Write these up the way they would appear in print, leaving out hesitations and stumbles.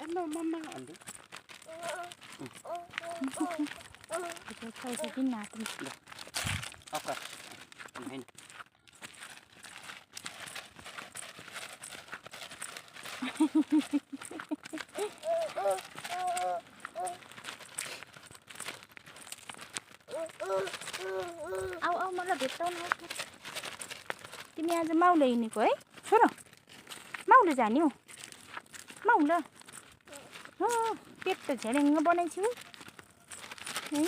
Hello, Mama. Andu. Saya jadi natin. Okay. Amen. Au मलाई भेट्टाउ न तिमी आज माउले हिँडेको है छोरो माउले जाने हो माउल पेट त झेडेङ्ग बनाइछु हैन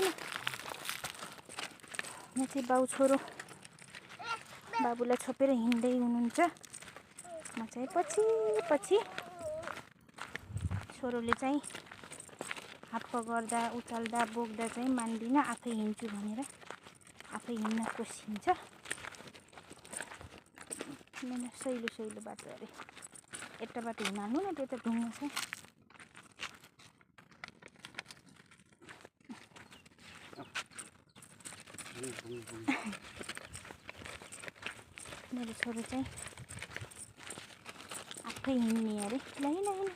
यहाँ चाहिँ बाउ छोरो बाबुलाई छोपेर हिँड्दै हुनुहुन्छ म चाहिँ पछि पछि छोरोले चाहिँ हाप्प गर्दा उचाल्दा बोक्दा चाहिँ मान्दिन आफै हिँड्छु भनेर आफै हिँड्न कोसिन्छ मैंने सहिलो सहिलो बाटो अरे यता बाटो हिँड्नु न त्यो त ढुङ्गा छ मेरो छोरो चाहिँ आफै हिँड्ने अरे ल हिँड हिँड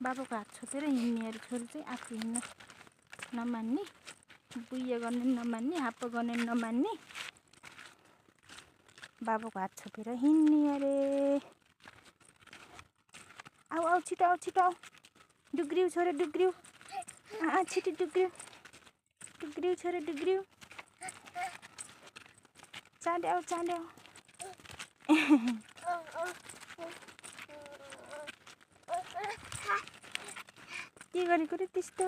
बाबाको हात छोपेर हिँड्ने अरे छोरो चाहिँ आफू हिँड्न नमान्ने बुइया गर्ने नमान्ने हाप्प गर्ने नमान्ने बाबाको हात छोपेर हिँड्ने अरे आऊ आऊ छिटो आऊ छिटो आऊ डुग्रिउ छोरो डुग्रिउ छिटो डुग्रिउ डुग्रिउ छोरो डुग्रिउ चाँडै आऊ चाँडै आऊ के गरेको रे त्यस्तो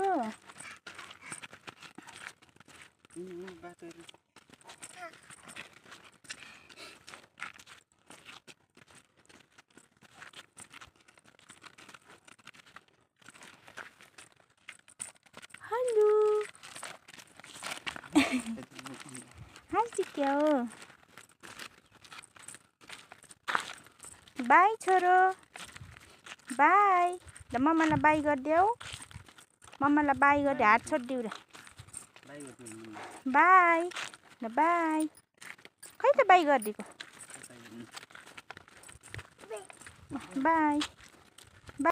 हेलो हाँस्छ क्या हो बाई छोरो बाई ल मम्मालाई बाई गरिदेऊ मम्मालाई बाई गरिदियो हात छोडिदेऊ र बाई ल बाई खै त बाई गरिदिएको बाई